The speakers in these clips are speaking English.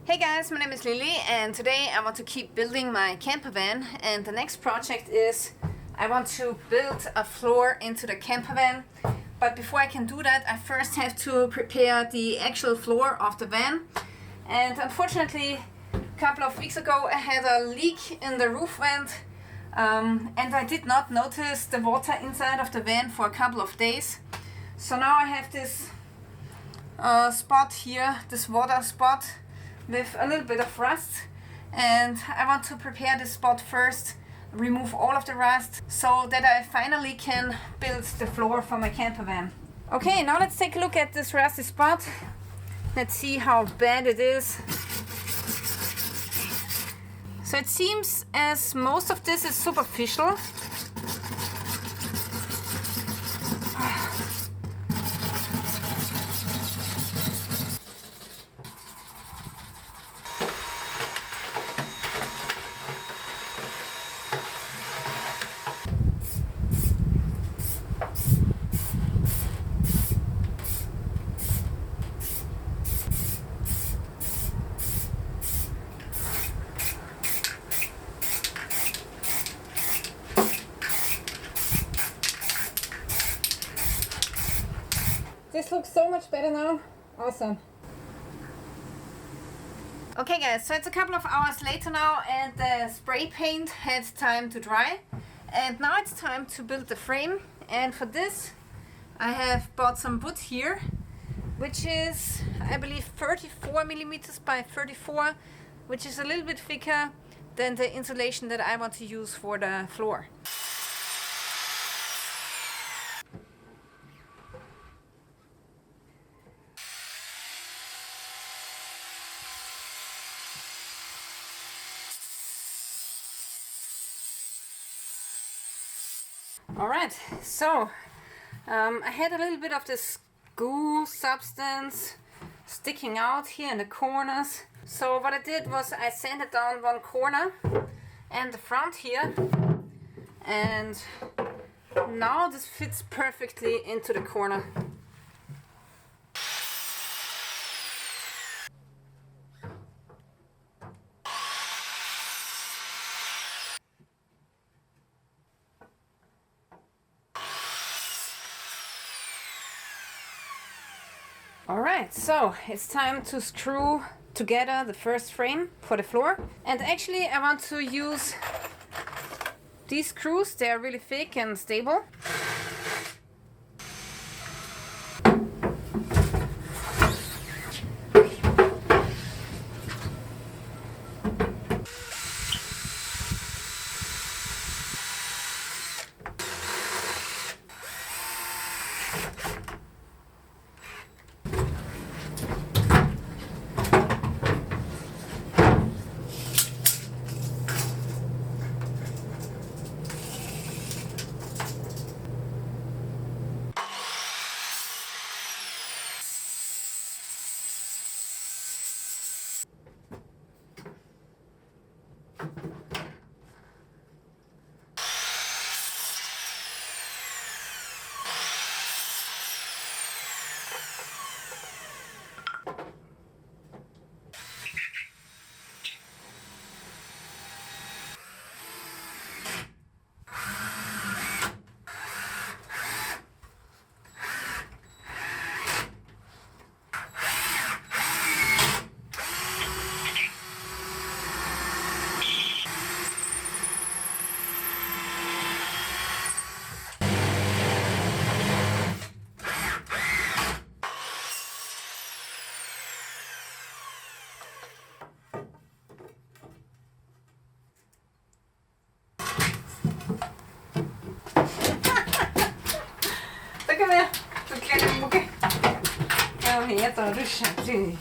Hey guys, my name is Lily and today I want to keep building my camper van, and the next project is I want to build a floor into the camper van. But before I can do that, I first have to prepare the actual floor of the van. And unfortunately, a couple of weeks ago I had a leak in the roof vent, and I did not notice the water inside of the van for a couple of days. So now I have this spot here, this water spot with a little bit of rust, and I want to prepare this spot first, remove all of the rust, so that I finally can build the floor for my camper van. Okay, now let's take a look at this rusty spot. Let's see how bad it is. So it seems as most of this is superficial. This looks so much better now. Awesome. Okay guys, so it's a couple of hours later now and the spray paint had time to dry. And now it's time to build the frame. And for this I have bought some wood here, which is, I believe, 34 millimeters by 34, which is a little bit thicker than the insulation that I want to use for the floor. Alright, so I had a little bit of this goo substance sticking out here in the corners. So what I did was I sanded down one corner and the front here, and now this fits perfectly into the corner. Alright, so it's time to screw together the first frame for the floor. And actually I want to use these screws, they are really thick and stable. Kom her, du kleine Mucke. Kom her, så du Schatzi.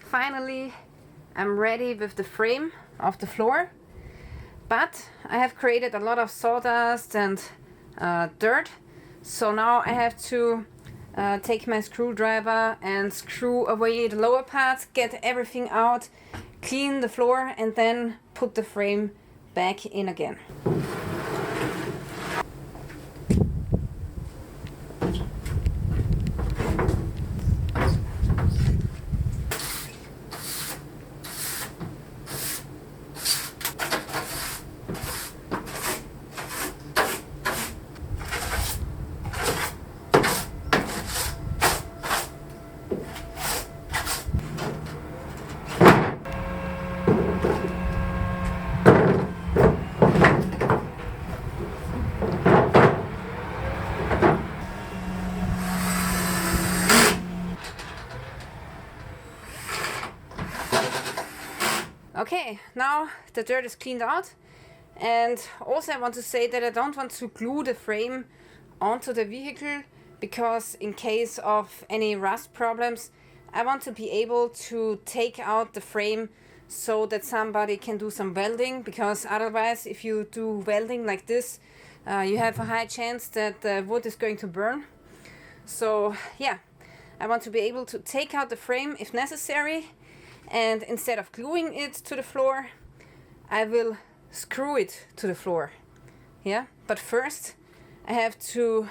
finally I'm ready with the frame of the floor. But I have created a lot of sawdust and dirt. So now I have to take my screwdriver and screw away the lower parts, get everything out, clean the floor, and then put the frame back in again. Okay, now the dirt is cleaned out, and also I want to say that I don't want to glue the frame onto the vehicle, because in case of any rust problems I want to be able to take out the frame so that somebody can do some welding, because otherwise if you do welding like this you have a high chance that the wood is going to burn. So yeah, I want to be able to take out the frame if necessary, and instead of gluing it to the floor, I will screw it to the floor. Yeah, but first I have to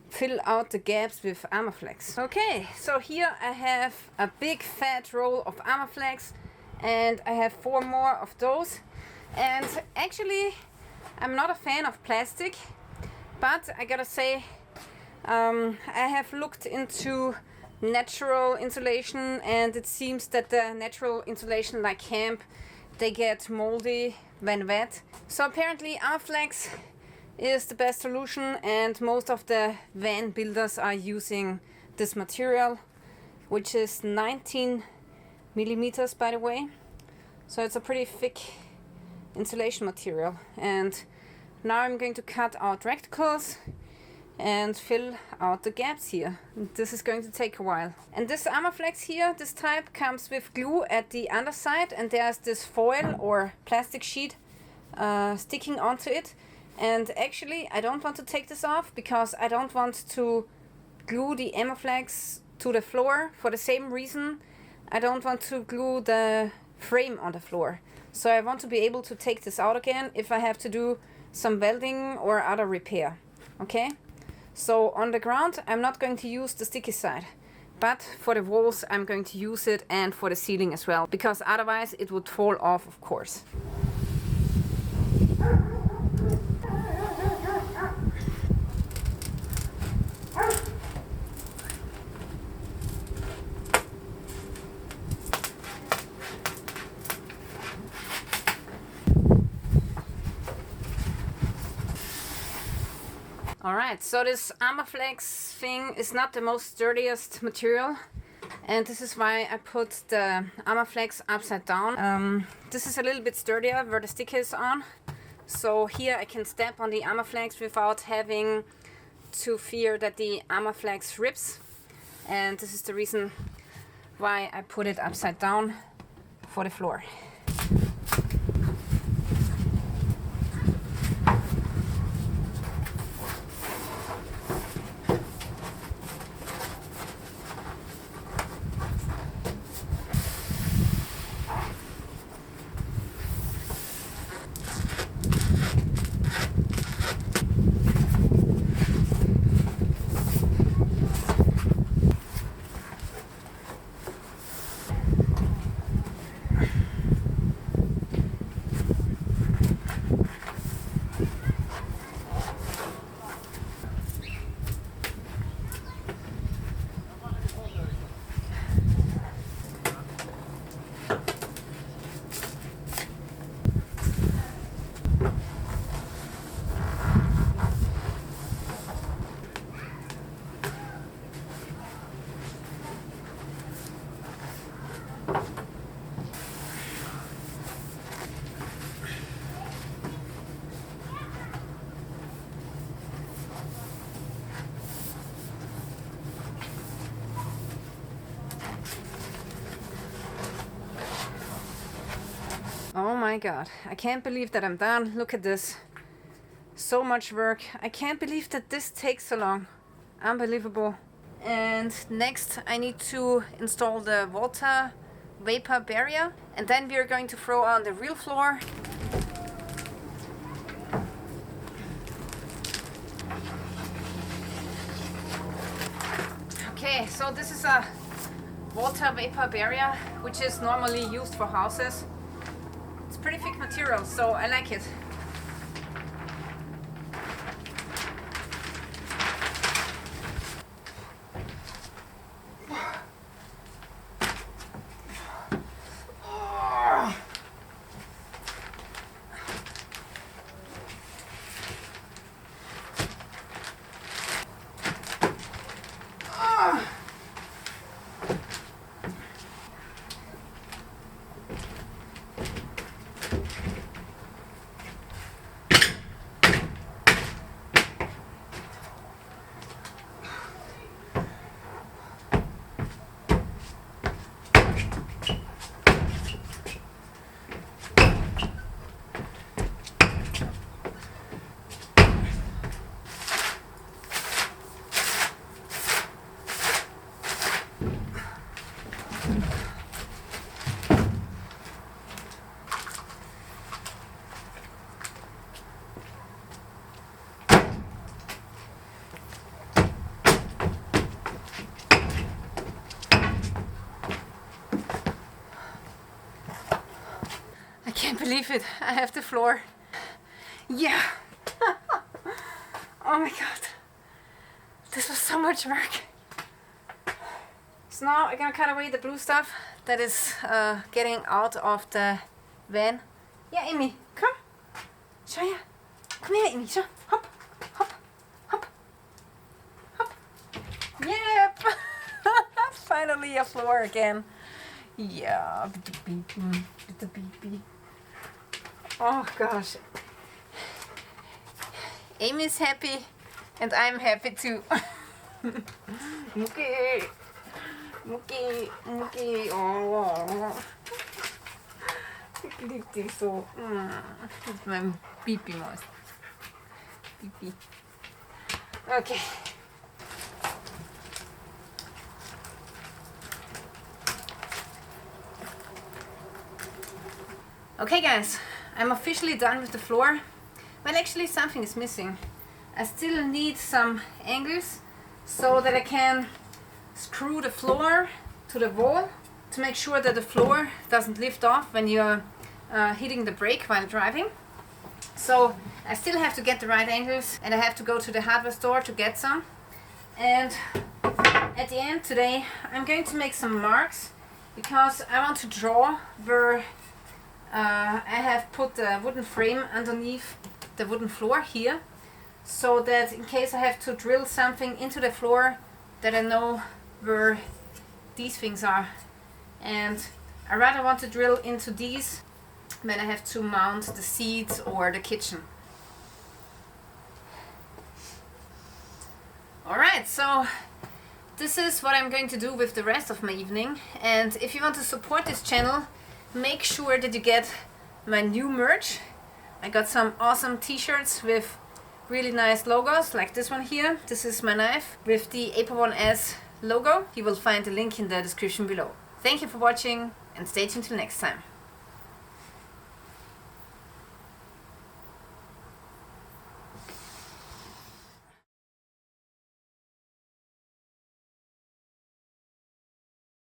fill out the gaps with Armaflex. Okay, so here I have a big fat roll of Armaflex, and I have 4 more of those. And actually I'm not a fan of plastic, but I gotta say I have looked into natural insulation, and it seems that the natural insulation like hemp, they get moldy when wet. So apparently Armaflex is the best solution, and most of the van builders are using this material, which is 19 millimeters by the way. So it's a pretty thick insulation material. And now I'm going to cut out rectangles and fill out the gaps here. This is going to take a while. And this Armaflex here, this type, comes with glue at the underside, and there's this foil or plastic sheet sticking onto it. And actually I don't want to take this off, because I don't want to glue the Armaflex to the floor for the same reason I don't want to glue the frame on the floor. So I want to be able to take this out again if I have to do some welding or other repair. Okay? So on the ground I'm not going to use the sticky side, but for the walls I'm going to use it, and for the ceiling as well, because otherwise it would fall off, of course. Alright, so this Armaflex thing is not the most sturdiest material, and this is why I put the Armaflex upside down. This is a little bit sturdier where the stick is on, so here I can step on the Armaflex without having to fear that the Armaflex rips, and this is the reason why I put it upside down for the floor. my God, I can't believe that I'm done. Look at this. So much work. I can't believe that this takes so long. Unbelievable. And next I need to install the water vapor barrier, and then we are going to throw on the real floor. Okay, so this is a water vapor barrier which is normally used for houses. It's pretty thick material, so I like it. I can't believe it. I have the floor. Yeah. Oh my God. This was so much work. So now I'm gonna cut away the blue stuff that is getting out of the van. Yeah, Amy, come. Show ya. Come here, Amy. Show. Hop, hop, hop, hop. Yep. Finally a floor again. Yeah. Oh gosh. Amy's happy and I'm happy too. Okay. Okay. Okay. Oh. Ich liebe dich so. Das ist mein Pipi-Maus. Pipi. Okay. Okay guys, I'm officially done with the floor. Well, actually something is missing. I still need some angles so that I can screw the floor to the wall to make sure that the floor doesn't lift off when you're hitting the brake while driving. So I still have to get the right angles and I have to go to the hardware store to get some. And at the end today I'm going to make some marks because I want to draw where I have put the wooden frame underneath the wooden floor here, so that in case I have to drill something into the floor that I know where these things are. And I rather want to drill into these when I have to mount the seats or the kitchen. Alright, so this is what I'm going to do with the rest of my evening. And if you want to support this channel, make sure that you get my new merch. I got some awesome t-shirts with really nice logos like this one here. This is my knife with the APO-1 logo. You will find the link in the description below. Thank you for watching and stay tuned till next time.